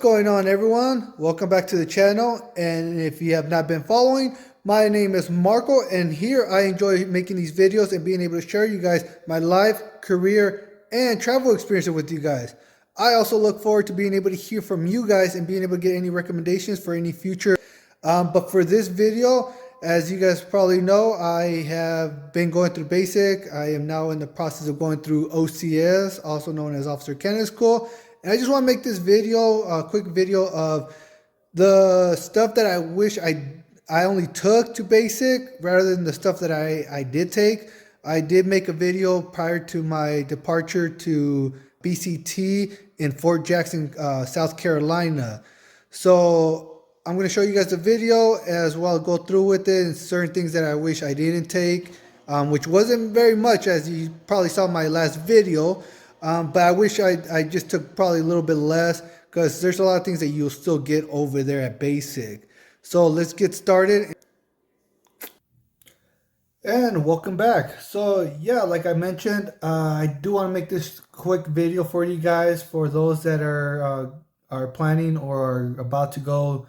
going on, everyone? Welcome back to the channel, and if you have not been following, my name is Marco, and here I enjoy making these videos and being able to share you guys my life, career, and travel experiences with you guys. I also look forward to being able to hear from you guys and being able to get any recommendations for any future. But for this video, as you guys probably know, I have been going through basic. I am now in the process of going through OCS, also known as Officer Candidate School. And I just want to make this video, a quick video of the stuff that I wish I only took to basic rather than the stuff that I did take. I did make a video prior to my departure to BCT in Fort Jackson, South Carolina. So I'm going to show you guys the video as well, go through with it and certain things that I wish I didn't take, which wasn't very much, as you probably saw in my last video. But I wish I just took probably a little bit less, because there's a lot of things that you'll still get over there at basic. So let's get started. And welcome back. So yeah, like I mentioned, I do want to make this quick video for you guys, for those that are planning or are about to go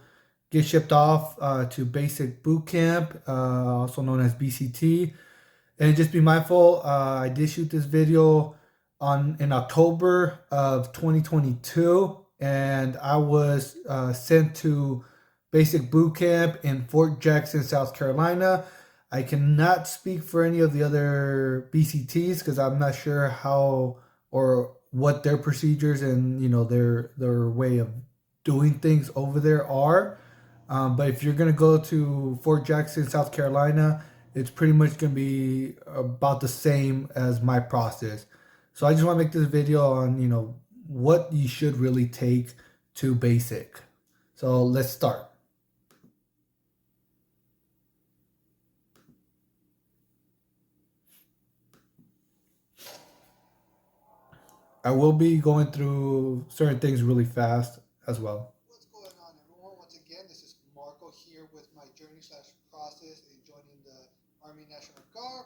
get shipped off to Basic Bootcamp, also known as BCT. And just be mindful, I did shoot this video in October of 2022, and I was sent to Basic Bootcamp in Fort Jackson, South Carolina. I cannot speak for any of the other BCTs because I'm not sure how or what their procedures and their way of doing things over there are. But if you're going to go to Fort Jackson, South Carolina, it's pretty much going to be about the same as my process. So I just want to make this video on, what you should really take to basic. So let's start. I will be going through certain things really fast as well. What's going on, everyone? Once again, this is Marco here with my journey/process in joining the Army National Guard.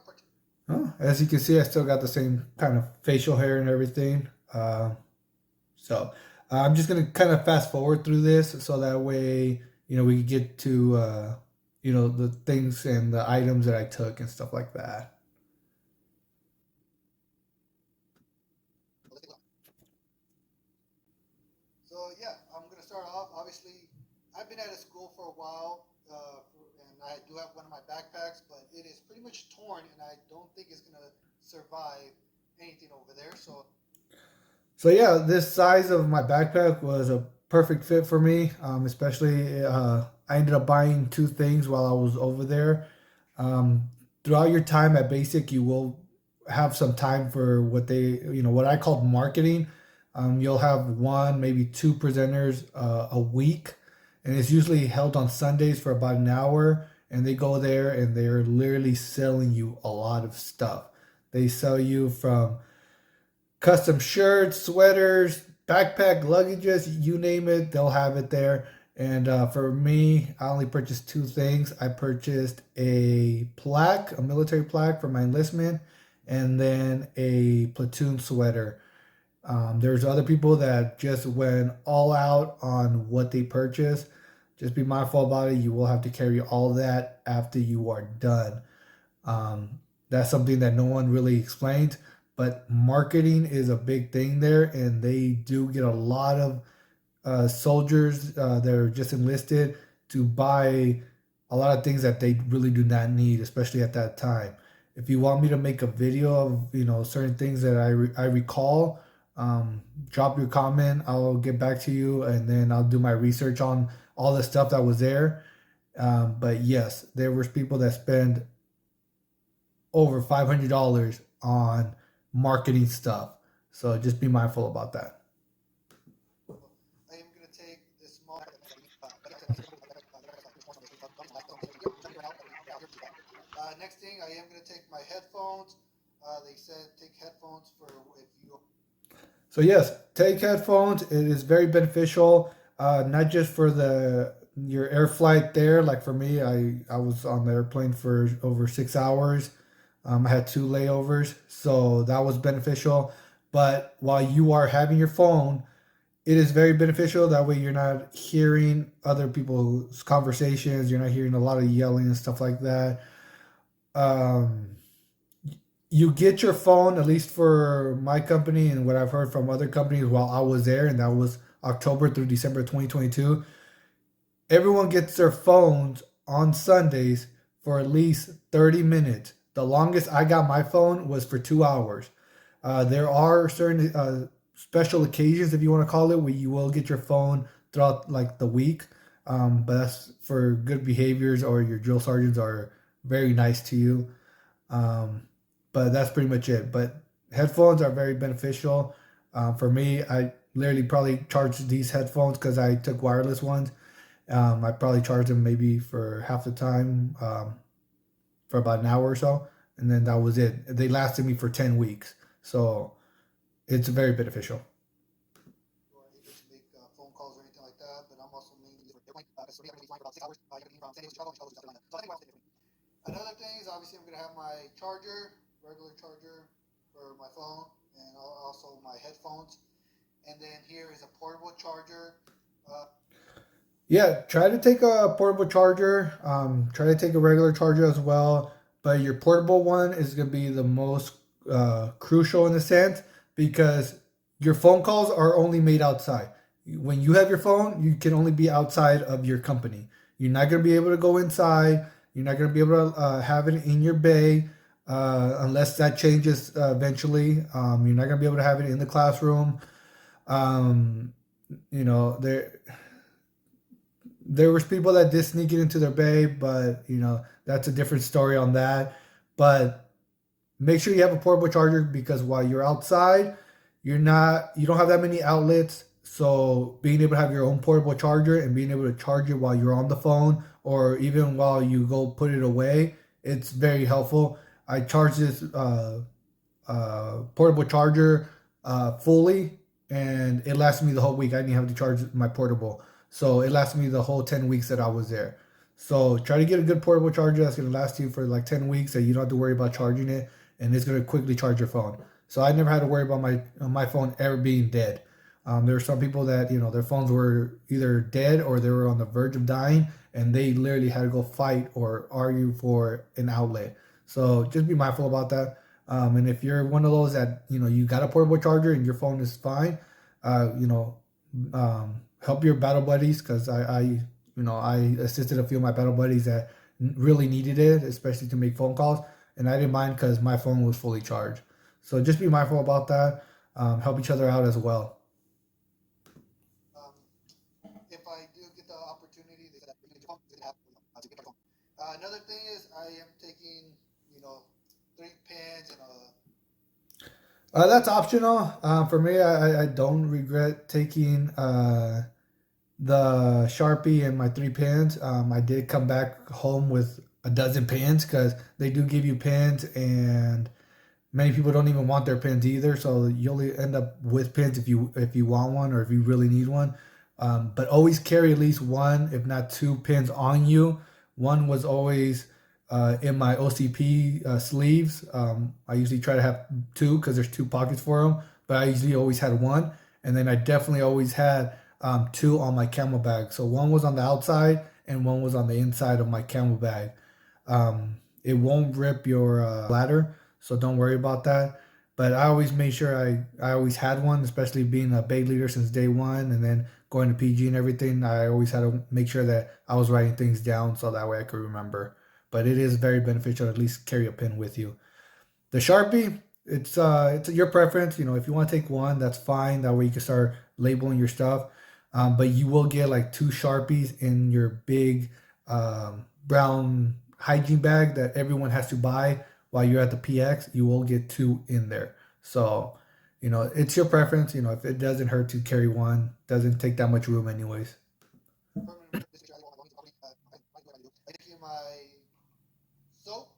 Oh, as you can see, I still got the same kind of facial hair and everything. So I'm just going to kind of fast forward through this so that way, we can get to, the things and the items that I took and stuff like that. So yeah, I'm going to start off. Obviously, I've been out of school for a while, and I do have one of my backpacks, but it is pretty much torn, and I don't think it's going to survive anything over there. So yeah, this size of my backpack was a perfect fit for me, especially I ended up buying 2 things while I was over there. Throughout your time at Basic, you will have some time for what I call marketing. You'll have 1, maybe 2 presenters a week, and it's usually held on Sundays for about an hour, and they go there and they're literally selling you a lot of stuff. They sell you from custom shirts, sweaters, backpack, luggages, you name it, they'll have it there. And for me, I only purchased 2 things. I purchased a military plaque for my enlistment, and then a platoon sweater. There's other people that just went all out on what they purchased. Just be mindful about it. You will have to carry all that after you are done. That's something that no one really explained, but marketing is a big thing there, and they do get a lot of soldiers that are just enlisted to buy a lot of things that they really do not need, especially at that time. If you want me to make a video of certain things that I recall, drop your comment. I'll get back to you, and then I'll do my research on all the stuff that was there. But yes, there was people that spend over $500 on marketing stuff. So just be mindful about that. I am going to take this small. Next thing, I am going to take my headphones. They said take headphones for if you. So yes, take headphones. It is very beneficial, not just for your air flight there. Like for me, I was on the airplane for over 6 hours. I had 2 layovers, so that was beneficial. But while you are having your phone, it is very beneficial. That way, you're not hearing other people's conversations. You're not hearing a lot of yelling and stuff like that. Um, you get your phone, at least for my company and what I've heard from other companies while I was there, and that was October through December 2022. Everyone gets their phones on Sundays for at least 30 minutes. The longest I got my phone was for 2 hours. There are certain special occasions, if you want to call it, where you will get your phone throughout like the week. But that's for good behaviors, or your drill sergeants are very nice to you. Um, but that's pretty much it. But headphones are very beneficial. For me, I literally probably charged these headphones because I took wireless ones. I probably charged them maybe for half the time, for about an hour or so, and then that was it. They lasted me for 10 weeks, so it's very beneficial. You are able to make phone calls or anything like that. But I'm also mainly for airplane. So we have to be flying for about 6 hours. You have to leave from San Diego, Chicago, Chicago to South Carolina. So I think we're all different. Another thing is obviously I'm gonna have my charger, regular charger for my phone, and also my headphones. And then here is a portable charger. Uh, Yeah, try to take a portable charger. Try to take a regular charger as well. But your portable one is going to be the most crucial in a sense, because your phone calls are only made outside. When you have your phone, you can only be outside of your company. You're not going to be able to go inside. You're not going to be able to have it in your bay, unless that changes eventually. You're not going to be able to have it in the classroom. Um, you know, there was people that did sneak it into their bay, but that's a different story on that. But make sure you have a portable charger, because while you're outside, you don't have that many outlets. So being able to have your own portable charger and being able to charge it while you're on the phone, or even while you go put it away, it's very helpful. I charge this portable charger fully, and it lasted me the whole week. I didn't have to charge my portable, so it lasted me the whole 10 weeks that I was there. So try to get a good portable charger that's gonna last you for like 10 weeks, that you don't have to worry about charging it, and it's gonna quickly charge your phone. So I never had to worry about my phone ever being dead. There were some people that their phones were either dead or they were on the verge of dying, and they literally had to go fight or argue for an outlet. So just be mindful about that. And if you're one of those that you got a portable charger and your phone is fine, uh, you know, help your battle buddies, because I assisted a few of my battle buddies that really needed it, especially to make phone calls, and I didn't mind because my phone was fully charged. So just be mindful about that. Help each other out as well. um, if I do get the opportunity, they said that you get your phone, it's gonna have to get your phone. Another thing is I am taking you know 3 pins and a That's optional. For me, I don't regret taking the Sharpie and my 3 pins. I did come back home with a dozen pins, because they do give you pins, and many people don't even want their pins either. So you only end up with pins if you want one, or if you really need one. But always carry at least one, if not two pins on you. One was always in my OCP sleeves. I usually try to have two, because there's two pockets for them. But I usually always had one, and then I definitely always had two on my camel bag. So one was on the outside and one was on the inside of my camel bag. It won't rip your ladder, so don't worry about that. But I always made sure I always had one, especially being a bait leader since day one, and then going to PG and everything. I always had to make sure that I was writing things down, so that way I could remember. But it is very beneficial to at least carry a pen with you. The Sharpie, it's your preference. If you want to take one, that's fine. That way you can start labeling your stuff. But you will get like two Sharpies in your big brown hygiene bag that everyone has to buy while you're at the PX. You will get two in there. So, it's your preference. If it doesn't hurt to carry one, doesn't take that much room anyways. permanent restriction. I want to I do. I taking my soap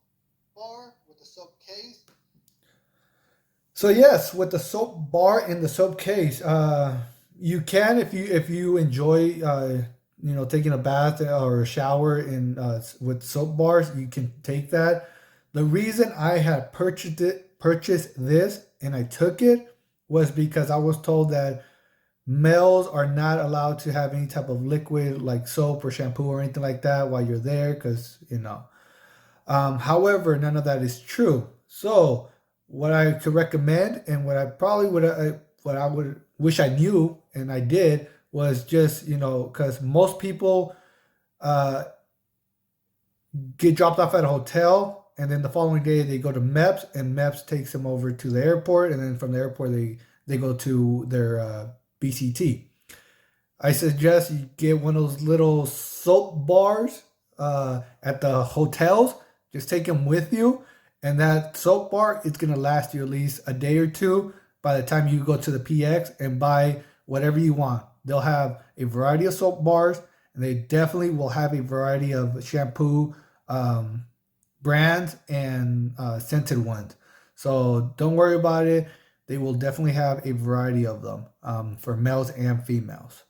bar with the soap case. So yes, with the soap bar and the soap case, you can, if you enjoy taking a bath or a shower in with soap bars, you can take that. The reason I had purchased this and I took it was because I was told that Males are not allowed to have any type of liquid like soap or shampoo or anything like that while you're there, because however, none of that is true. So, what I could recommend, and what I probably would, what I would wish I knew, and I did, was just because most people uh, get dropped off at a hotel, and then the following day they go to MEPS, and MEPS takes them over to the airport, and then from the airport they go to their BCT. I suggest you get one of those little soap bars at the hotels. Just take them with you, and that soap bar it's gonna last you at least a day or two. By the time you go to the PX and buy whatever you want, they'll have a variety of soap bars, and they definitely will have a variety of shampoo um, brands and scented ones. So don't worry about it. They will definitely have a variety of them for males and females.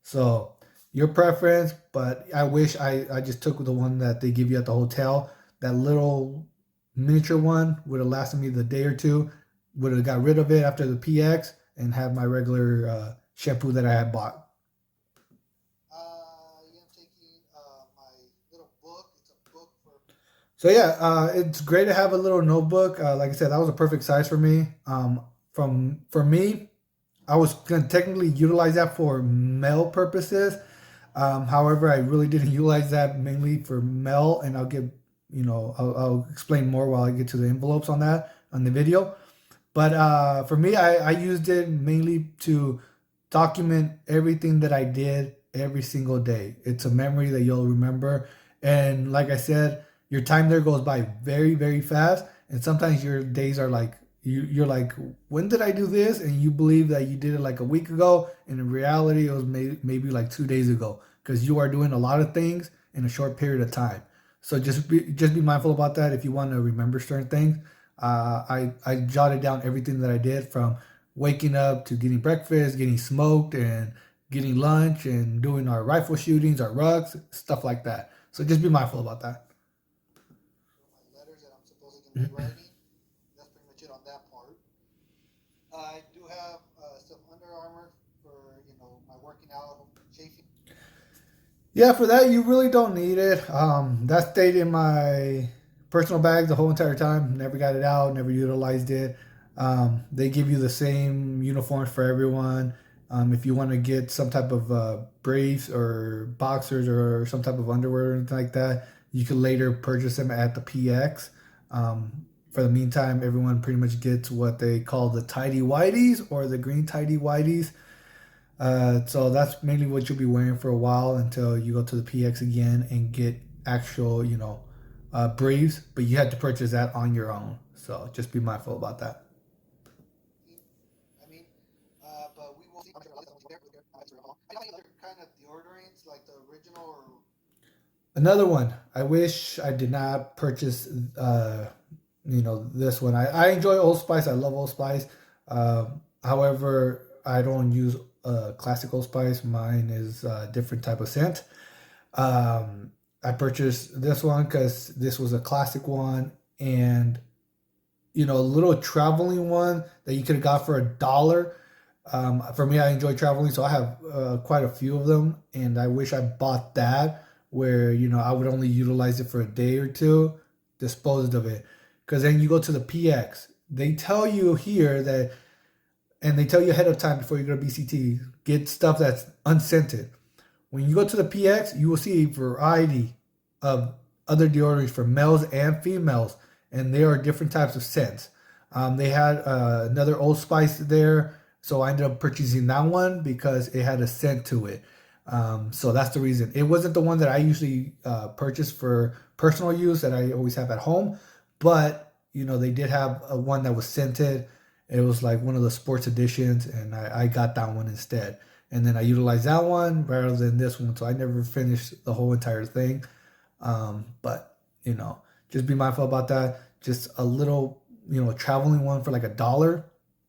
So your preference, but I wish I just took the one that they give you at the hotel. That little miniature one would have lasted me the day or two. Would have got rid of it after the PX and have my regular shampoo that I had bought. Yeah, I'm taking my little book. It's a book for. So yeah, it's great to have a little notebook. Like I said, that was a perfect size for me. For me, I was gonna technically utilize that for mail purposes. However, I really didn't utilize that mainly for mail, and I'll explain more while I get to the envelopes on that on the video. But for me, I used it mainly to document everything that I did every single day. It's a memory that you'll remember. And like I said, your time there goes by very, very fast. And sometimes your days are like, you're like, when did I do this? And you believe that you did it like a week ago. And in reality, it was maybe like 2 days ago because you are doing a lot of things in a short period of time. So just be mindful about that if you want to remember certain things. I jotted down everything that I did from waking up to getting breakfast, getting smoked, and getting lunch, and doing our rifle shootings, our rugs, stuff like that. So just be mindful about that. My letters that I'm supposedly going to be writing. That's pretty much it on that part. I do have some Under Armour for my working out, chafing. Yeah, for that you really don't need it. That stayed in my personal bag the whole entire time. Never got it out. Never utilized it. They give you the same uniforms for everyone. If you want to get some type of briefs or boxers or some type of underwear or anything like that, you can later purchase them at the PX. For the meantime, everyone pretty much gets what they call the tidy whities or the green tidy whities. So that's mainly what you'll be wearing for a while until you go to the PX again and get actual, briefs. But you had to purchase that on your own. So just be mindful about that. I mean, but we will see. I'm sure a lot of them there. I don't have any other kind of deodorants like the original or. Another one. I wish I did not purchase, this one. I enjoy Old Spice. I love Old Spice. However, I don't use classic Old Spice. Mine is a different type of scent. I purchased this one because this was a classic one, and a little traveling one that you could have got for $1. For me, I enjoy traveling, so I have quite a few of them, and I wish I bought that where I would only utilize it for a day or two, disposed of it, because then you go to the PX. They tell you here that, and they tell you ahead of time before you go to BCT, get stuff that's unscented. When you go to the PX, you will see a variety of other deodorants for males and females, and there are different types of scents. They had another Old Spice there, so I ended up purchasing that one because it had a scent to it. So that's the reason. It wasn't the one that I usually purchase for personal use that I always have at home, but they did have a one that was scented. It was like one of the sports editions, and I got that one instead. And then I utilized that one rather than this one, so I never finished the whole entire thing. But just be mindful about that. Just a little, traveling one for like $1,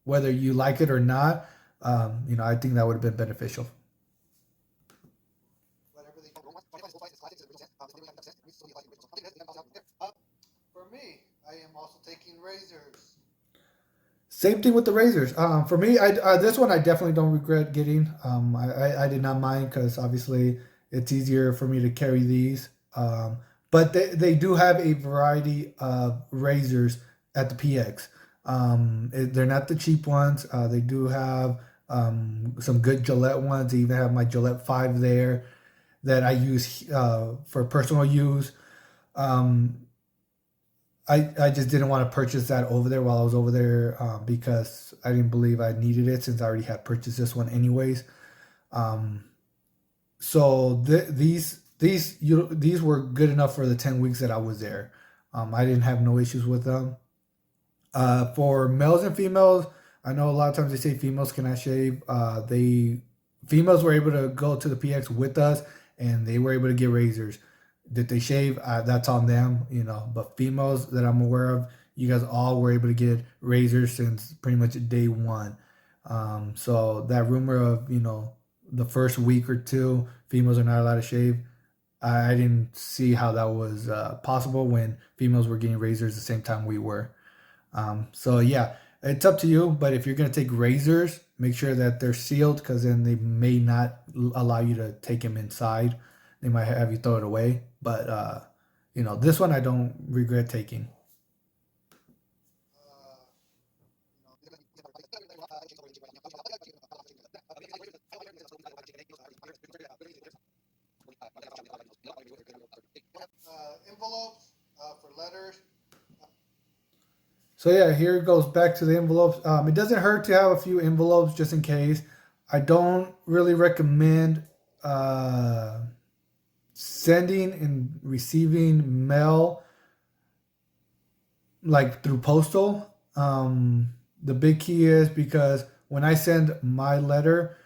whether you like it or not. I think that would have been beneficial. Whatever they call for me, I am also taking razors. Same thing with the razors. For me, this one I definitely don't regret getting. I did not mind because obviously it's easier for me to carry these. But they do have a variety of razors at the PX. They're not the cheap ones. They do have some good Gillette ones. They even have my Gillette 5 there that I use for personal use. Um, I just didn't want to purchase that over there while I was over there because I didn't believe I needed it since I already had purchased this one anyways. Um, so these were good enough for the 10 weeks that I was there. I didn't have no issues with them. For males and females, I know a lot of times they say females cannot shave. They females were able to go to the PX with us, and they were able to get razors. Did they shave? That's on them, you know. But females that I'm aware of, you guys all were able to get razors since pretty much day one. So that rumor of the first week or two, females are not allowed to shave. I didn't see how that was possible when females were getting razors the same time we were. So yeah, it's up to you. But if you're gonna take razors, make sure that they're sealed because then they may not allow you to take them inside. They might have you throw it away. But this one I don't regret taking. Envelopes for letters. So yeah, here it goes back to the envelopes. It doesn't hurt to have a few envelopes just in case. I don't really recommend uh, sending and receiving mail like through postal. The big key is because when I send my letter,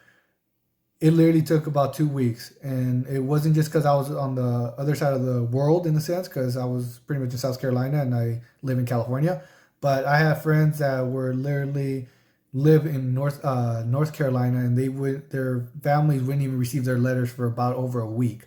it literally took about 2 weeks, and it wasn't just because I was on the other side of the world in a sense, because I was pretty much in South Carolina and I live in California. But I have friends that were literally live in North Carolina, and their families wouldn't even receive their letters for about over a week.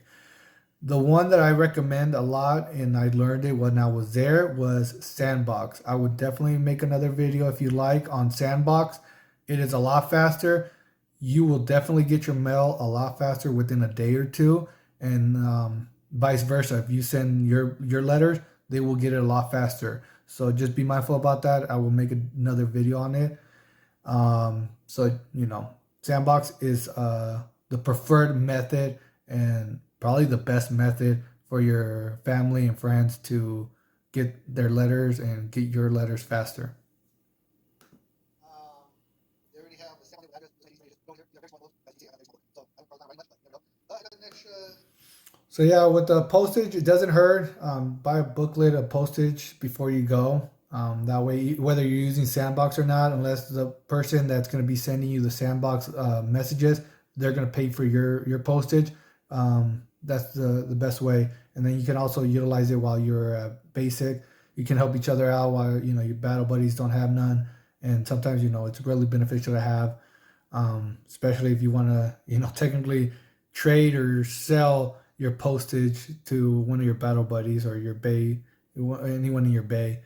The one that I recommend a lot, and I learned it when I was there, was Sandbox. I would definitely make another video if you like on Sandbox. It is a lot faster. You will definitely get your mail a lot faster within a day or two, and vice versa. If you send your letters, they will get it a lot faster. So just be mindful about that. I will make another video on it. So Sandbox is the preferred method and probably the best method for your family and friends to get their letters and get your letters faster. They already have a second address. So you just go here, your first one, so I don't know much, but there we go. An extra. So yeah, with the postage, it doesn't hurt. Buy a booklet of postage before you go. That way, whether you're using Sandbox or not, unless the person that's going to be sending you the Sandbox messages, they're going to pay for your postage. That's the best way. And then you can also utilize it while you're basic. You can help each other out while your battle buddies don't have none. And sometimes it's really beneficial to have, especially if you want to technically trade or sell your postage to one of your battle buddies or your bay, anyone in your bay.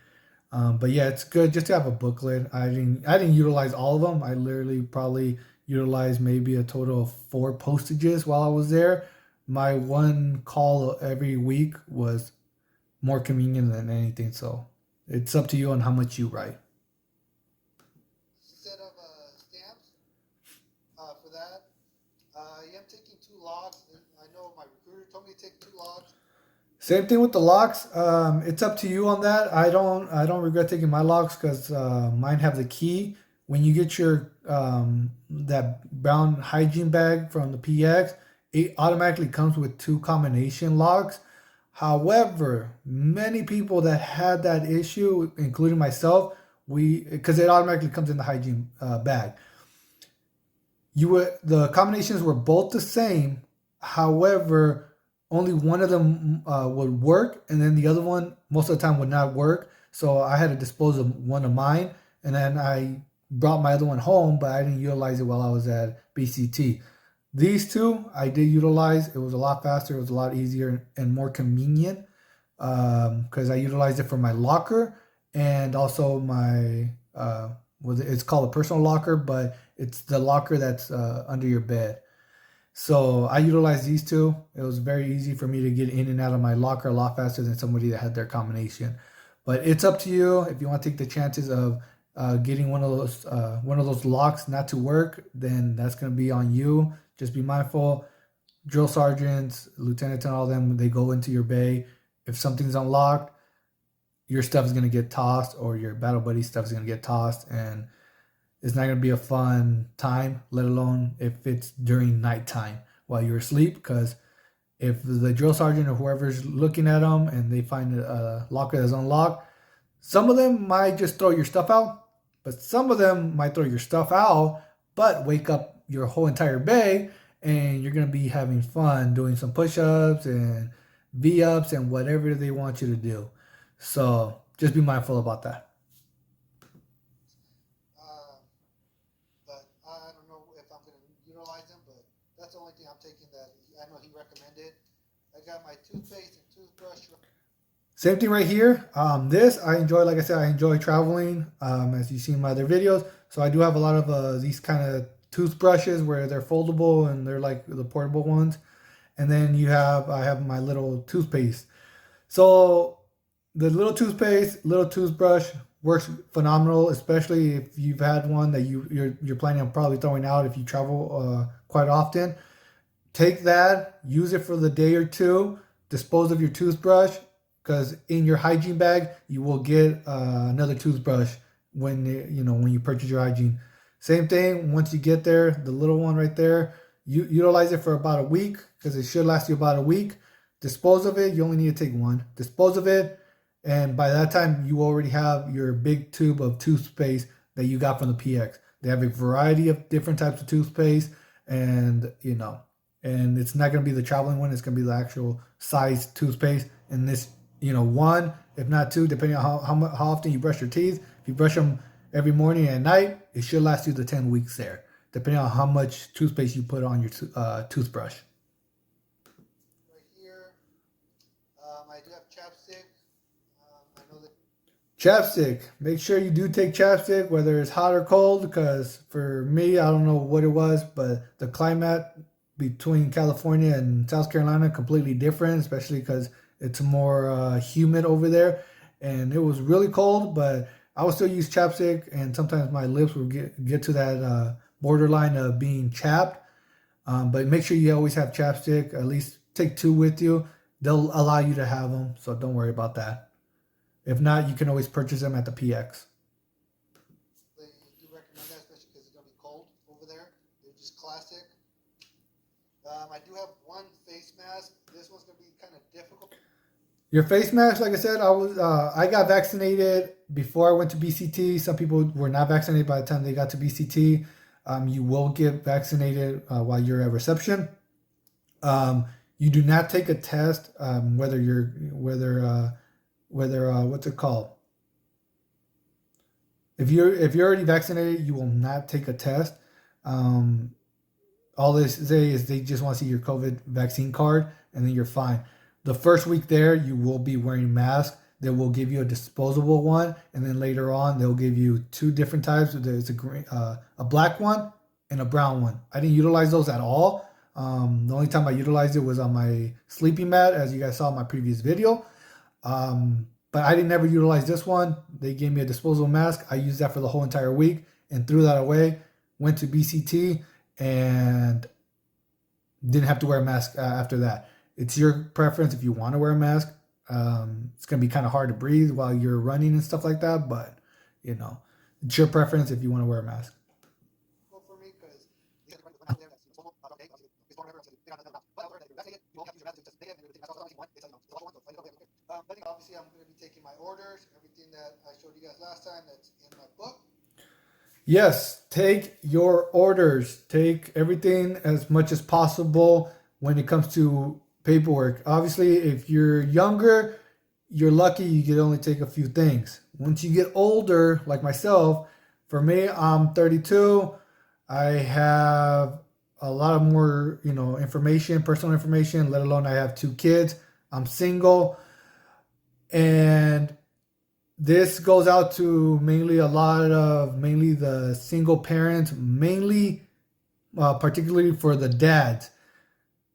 But yeah, it's good just to have a booklet. I didn't utilize all of them. I literally probably utilized maybe a total of 4 postages while I was there. My one call every week was more convenient than anything. So it's up to you on how much you write. Set of stamps for that. I am taking 2 logs. I know my recruiter told me to take 2 logs. Same thing with the locks. It's up to you on that. I don't regret taking my locks because mine have the key. When you get your that brown hygiene bag from the PX, it automatically comes with 2 combination locks. However, many people that had that issue, including myself, because it automatically comes in the hygiene bag. The combinations were both the same. However, only one of them would work, and then the other one most of the time would not work. So I had to dispose of one of mine, and then I brought my other one home, but I didn't utilize it while I was at BCT. These 2 I did utilize. It was a lot faster. It was a lot easier and more convenient because I utilized it for my locker and also my it's called a personal locker, but it's the locker that's under your bed. So I utilized these two. It was very easy for me to get in and out of my locker a lot faster than somebody that had their combination. But it's up to you if you want to take the chances of getting one of those locks not to work. Then that's going to be on you. Just be mindful. Drill sergeants, lieutenants, and all of them, they go into your bay. If something's unlocked, your stuff is going to get tossed, or your battle buddy stuff is going to get tossed, and it's not going to be a fun time, let alone if it's during nighttime while you're asleep. Because if the drill sergeant or whoever's looking at them and they find a locker that's unlocked, some of them might just throw your stuff out, but some of them might throw your stuff out, but wake up your whole entire bay, and you're going to be having fun doing some push-ups and V-ups and whatever they want you to do. So just be mindful about that. But I don't know if I'm going to utilize them, but that's the only thing I'm taking that I know he recommended. I got my toothpaste and toothbrush. Same thing right here. This I enjoy. Like I said, I enjoy traveling, as you see in my other videos. So I do have a lot of these kind of toothbrushes where they're foldable and they're like the portable ones. And then I have my little toothpaste. So the little toothpaste, little toothbrush works phenomenal, especially if you've had one that you're planning on probably throwing out if you travel quite often. Take that, use it for the day or two, dispose of your toothbrush, because in your hygiene bag you will get another toothbrush when you purchase your hygiene. Same thing, once you get there, the little one right there, you utilize it for about a week because it should last you about a week. Dispose of it. You only need to take one. Dispose of it, and by that time you already have your big tube of toothpaste that you got from the PX. They have a variety of different types of toothpaste, and and it's not going to be the traveling one. It's going to be the actual size toothpaste. And this, one, if not two, depending on how often you brush your teeth. If you brush them every morning and at night, it should last you the 10 weeks there, depending on how much toothpaste you put on your toothbrush. Right here, I do have chapstick. I know that. Chapstick. Make sure you do take chapstick, whether it's hot or cold, because for me, I don't know what it was, but the climate between California and South Carolina completely different, especially because it's more humid over there, and it was really cold, but I would still use chapstick, and sometimes my lips will get to that borderline of being chapped. But make sure you always have chapstick. At least take two with you. They'll allow you to have them, so don't worry about that. If not, you can always purchase them at the PX. They do recommend that, especially because it's going to be cold over there. They're just classic. I do have one face mask. This one's going to be kind of difficult. Your face mask, like I said, I got vaccinated before I went to BCT. Some people were not vaccinated by the time they got to BCT. You will get vaccinated while you're at reception. You do not take a test whether what's it called? If you're already vaccinated, you will not take a test. All they say is they just want to see your COVID vaccine card, and then you're fine. The first week there, you will be wearing masks. They will give you a disposable one, and then later on, they'll give you two different types. There's a black one and a brown one. I didn't utilize those at all. The only time I utilized it was on my sleeping mat, as you guys saw in my previous video. But I didn't never utilize this one. They gave me a disposable mask. I used that for the whole entire week and threw that away. Went to BCT and didn't have to wear a mask after that. It's your preference if you want to wear a mask. It's going to be kind of hard to breathe while you're running and stuff like that, but it's your preference if you want to wear a mask. For me, because obviously I'm going to be taking my orders, everything that I showed you guys last time that's in my book. Yes, take your orders. Take everything as much as possible when it comes to paperwork. Obviously, if you're younger, you're lucky you can only take a few things. Once you get older, like myself, for me, I'm 32. I have a lot of more, information, personal information, let alone I have 2 kids. I'm single. And this goes out to mainly the single parents, mainly particularly for the dads.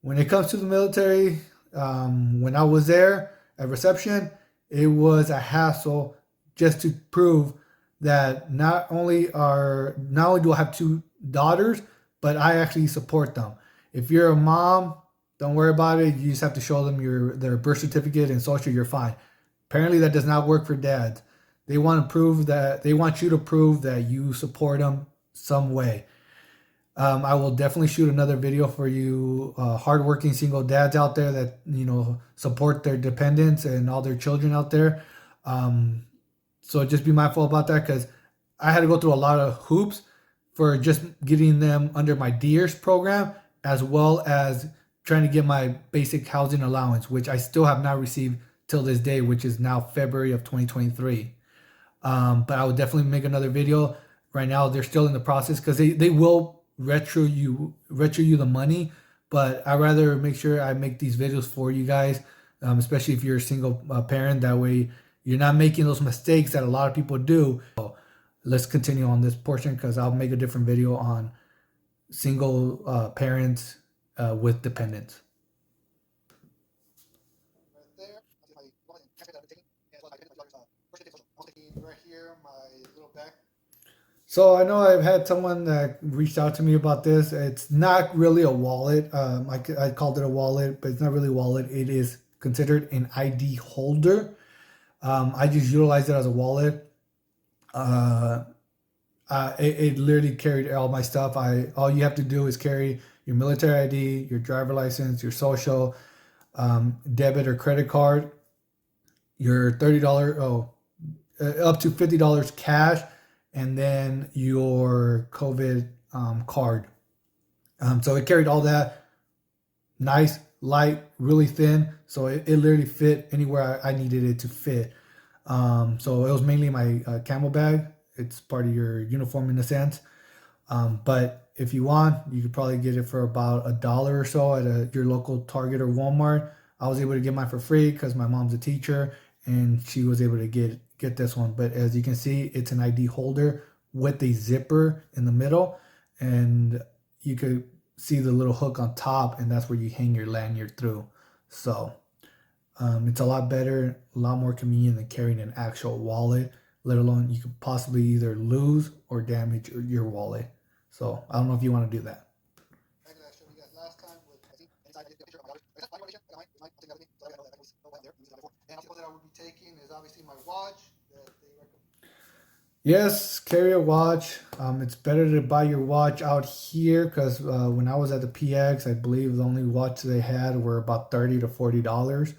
When it comes to the military, when I was there at reception, it was a hassle just to prove that not only do I have two daughters, but I actually support them. If you're a mom, don't worry about it. You just have to show them their birth certificate and social. You're fine. Apparently, that does not work for dads. They want you to prove that you support them some way. I will definitely shoot another video for you, hardworking single dads out there that support their dependents and all their children out there. So just be mindful about that because I had to go through a lot of hoops for just getting them under my DEERS program, as well as trying to get my basic housing allowance, which I still have not received till this day, which is now February of 2023. But I will definitely make another video. Right now, they're still in the process because they will retro you the money, but I rather make sure I make these videos for you guys, especially if you're a single parent. That way, you're not making those mistakes that a lot of people do. So let's continue on this portion because I'll make a different video on single parents with dependents. Right here, my little bag. So I know I've had someone that reached out to me about this. It's not really a wallet. I called it a wallet, but it's not really a wallet. It is considered an ID holder. I just utilized it as a wallet. It literally carried all my stuff. All you have to do is carry your military ID, your driver license, your social, debit or credit card, your $30 up to $50 cash, and then your COVID card. So it carried all that, nice, light, really thin. So it literally fit anywhere I needed it to fit. So it was mainly my camel bag. It's part of your uniform in a sense. But if you want, you could probably get it for about $1 or so at your local Target or Walmart. I was able to get mine for free because my mom's a teacher and she was able to get this one. But as you can see, it's an ID holder with a zipper in the middle, and you could see the little hook on top, and that's where you hang your lanyard through. So it's a lot better, a lot more convenient than carrying an actual wallet, let alone you could possibly either lose or damage your wallet. So I don't know if you want to do that. That I would be taking is obviously my watch. Yes, carry a watch. It's better to buy your watch out here because when I was at the PX, I believe the only watch they had were about $30 to $40.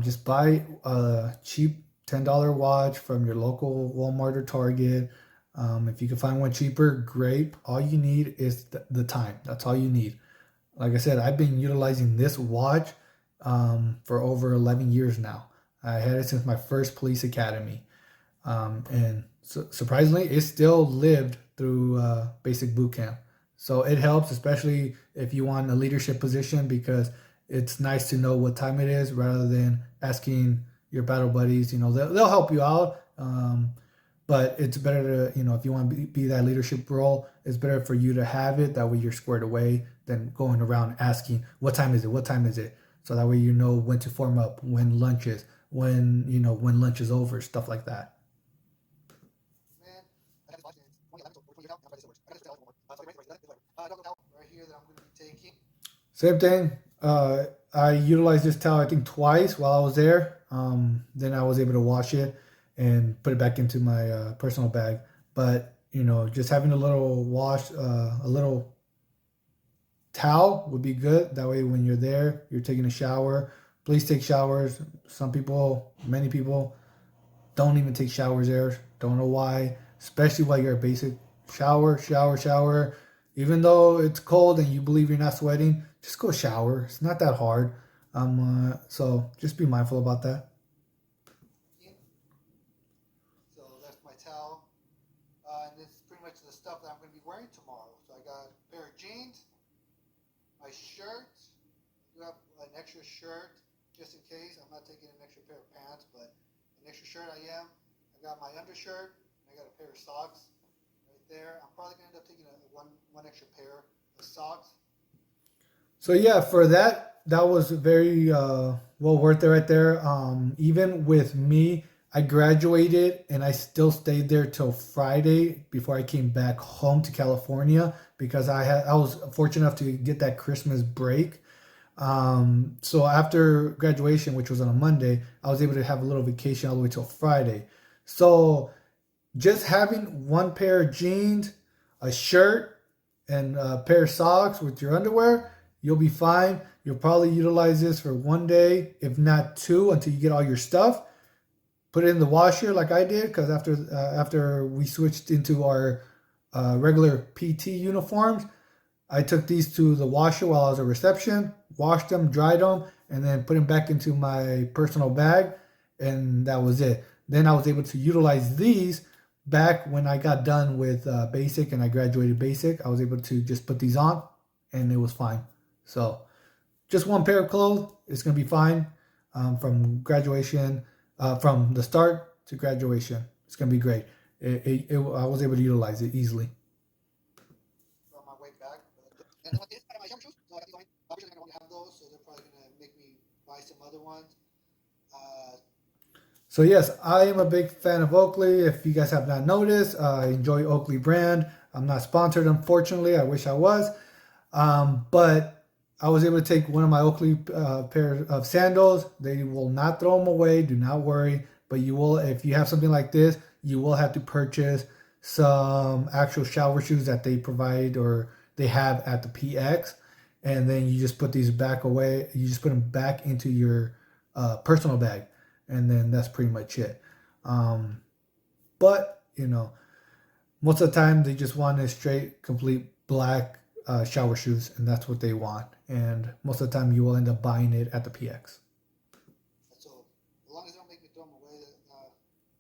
Just buy a cheap $10 watch from your local Walmart or Target. If you can find one cheaper, great. All you need is the time. That's all you need. Like I said, I've been utilizing this watch for over 11 years now. I had it since my first police academy. And surprisingly, it still lived through basic boot camp. So it helps, especially if you want a leadership position, because it's nice to know what time it is rather than asking your battle buddies. They'll help you out. But it's better to, if you want to be that leadership role, it's better for you to have it. That way you're squared away than going around asking, what time is it? What time is it? So that way you know when to form up, when lunch is, when lunch is over, stuff like that. Same thing. I utilized this towel, I think, twice while I was there. Then I was able to wash it and put it back into my personal bag. But, just having a little a little towel would be good. That way when you're there, you're taking a shower. Please take showers. Many people don't even take showers there. Don't know why. Especially while you're at basic. Shower. Even though it's cold and you believe you're not sweating, just go shower. It's not that hard. So just be mindful about that. So that's my towel. And this is pretty much the stuff that I'm going to be wearing tomorrow. So I got a pair of jeans, my shirt. I do have an extra shirt just in case. I'm not taking an extra pair of pants, but an extra shirt I am. I got my undershirt. I got a pair of socks right there. I'm probably gonna end up taking one extra pair of socks. So yeah, for that was very well worth it right there. Even with me, I graduated and I still stayed there till Friday before I came back home to California because I was fortunate enough to get that Christmas break. So after graduation, which was on a Monday, I was able to have a little vacation all the way till Friday. So just having one pair of jeans, a shirt, and a pair of socks with your underwear, you'll be fine. You'll probably utilize this for one day, if not two, until you get all your stuff. Put it in the washer like I did, because after we switched into our regular PT uniforms, I took these to the washer while I was at reception, washed them, dried them, and then put them back into my personal bag, and that was it. Then I was able to utilize these back when I got done with basic and I graduated basic. I was able to just put these on, and it was fine. So just one pair of clothes, it's gonna be fine from graduation, from the start to graduation. It's gonna be great. I was able to utilize it easily. On my way back. And like this, I got my jump shoes. So I got these on. Obviously, I'm gonna have those, so they're probably gonna make me buy some other ones. So yes, I am a big fan of Oakley. If you guys have not noticed, I enjoy Oakley brand. I'm not sponsored, unfortunately. I wish I was, but I was able to take one of my Oakley pair of sandals. They will not throw them away. Do not worry. But you will, if you have something like this, you will have to purchase some actual shower shoes that they provide or they have at the PX, and then you just put these back away. You just put them back into your personal bag, and then that's pretty much it. But most of the time they just want a straight, complete black shower shoes, and that's what they want. And most of the time you will end up buying it at the PX. So as long as they don't make me throw them away,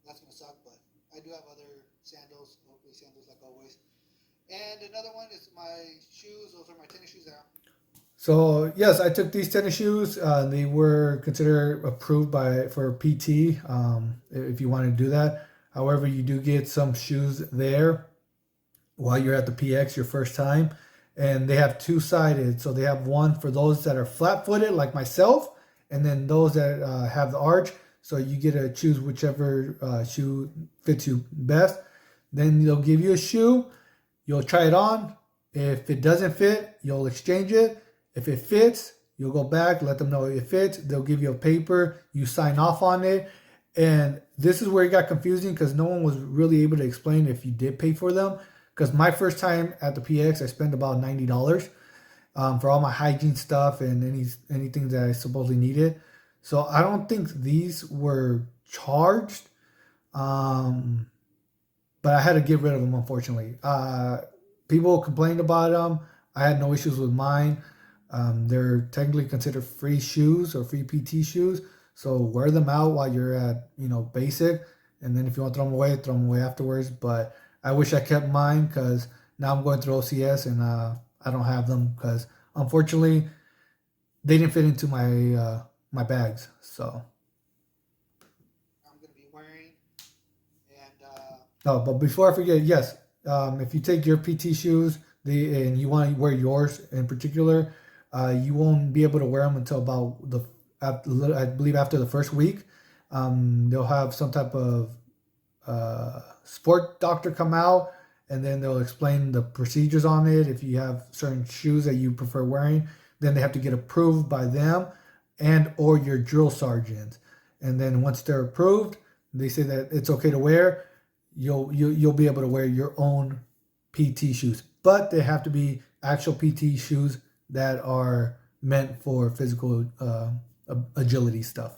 that's gonna suck. But I do have other sandals, Oakley sandals, like always. And another one is my shoes. Those are my tennis shoes there. So yes, I took these tennis shoes. They were considered approved for PT. If you want to do that, however, you do get some shoes there while you're at the PX your first time, and they have two-sided. So they have one for those that are flat-footed like myself, and then those that have the arch. So you get to choose whichever shoe fits you best. Then they'll give you a shoe. You'll try it on. If it doesn't fit, you'll exchange it. If it fits, you'll go back, let them know it fits. They'll give you a paper. You sign off on it. And this is where it got confusing because no one was really able to explain if you did pay for them. Because my first time at the PX, I spent about $90 for all my hygiene stuff and anything that I supposedly needed. So I don't think these were charged. But I had to get rid of them, unfortunately. People complained about them. I had no issues with mine. They're technically considered free shoes or free PT shoes. So wear them out while you're at, basic. And then if you want to throw them away afterwards. But I wish I kept mine because now I'm going through OCS and I don't have them because unfortunately they didn't fit into my bags. So. I'm gonna be wearing. And Oh, but before I forget, yes, if you take your PT shoes and you want to wear yours in particular, you won't be able to wear them until about I believe after the first week. They'll have some type of sport doctor come out, and then they'll explain the procedures on it. If you have certain shoes that you prefer wearing, then they have to get approved by them and or your drill sergeant. And then once they're approved, they say that it's okay to wear. You'll be able to wear your own PT shoes, but they have to be actual PT shoes that are meant for physical agility stuff.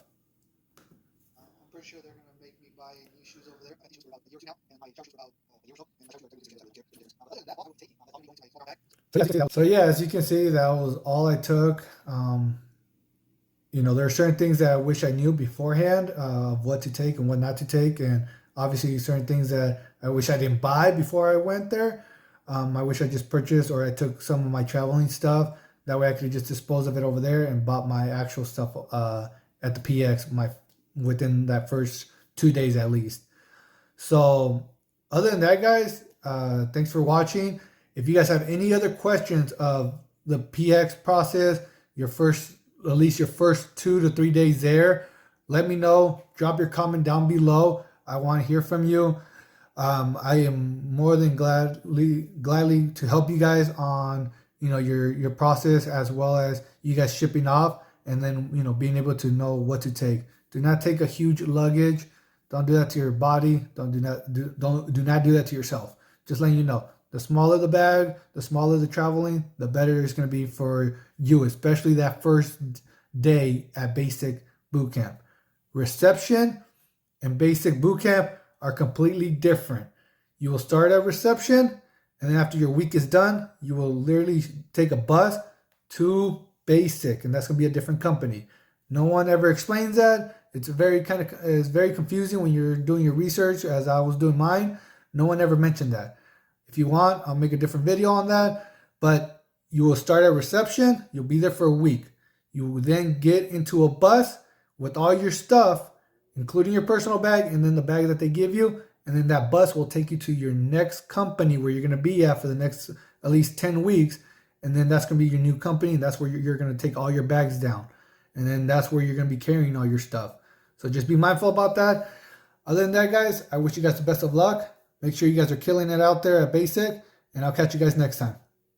I'm pretty sure they're gonna make me buy new shoes over there. My shoes are about a year or two now, and my jump shoes are about a year or so, and my jump shoes are 30 years. Other than that, all I would take, I'll be going to my corner bag. So yeah, as you can see, that was all I took. There are certain things that I wish I knew beforehand of what to take and what not to take, and obviously certain things that I wish I didn't buy before I went there. I wish I just purchased or I took some of my traveling stuff. That way I could just dispose of it over there and bought my actual stuff at the PX within that first 2 days at least. So other than that, guys, thanks for watching. If you guys have any other questions of the PX process, at least your first 2 to 3 days there, let me know. Drop your comment down below. I want to hear from you. I am more than gladly to help you guys on your process, as well as you guys shipping off, and then being able to know what to take. Do not take a huge luggage. Don't do that to your body. Do not do that to yourself. Just letting you know. The smaller the bag, the smaller the traveling, the better it's going to be for you, especially that first day at Basic Bootcamp. Reception and Basic Bootcamp are completely different. You will start at reception, and then after your week is done, you will literally take a bus to Basic, and that's going to be a different company. No one ever explains that. It's very confusing when you're doing your research, as I was doing mine. No one ever mentioned that. If you want, I'll make a different video on that. But you will start at reception. You'll be there for a week. You will then get into a bus with all your stuff, including your personal bag and then the bag that they give you. And then that bus will take you to your next company where you're going to be at for the next at least 10 weeks. And then that's going to be your new company. And that's where you're going to take all your bags down. And then that's where you're going to be carrying all your stuff. So just be mindful about that. Other than that, guys, I wish you guys the best of luck. Make sure you guys are killing it out there at Basic. And I'll catch you guys next time.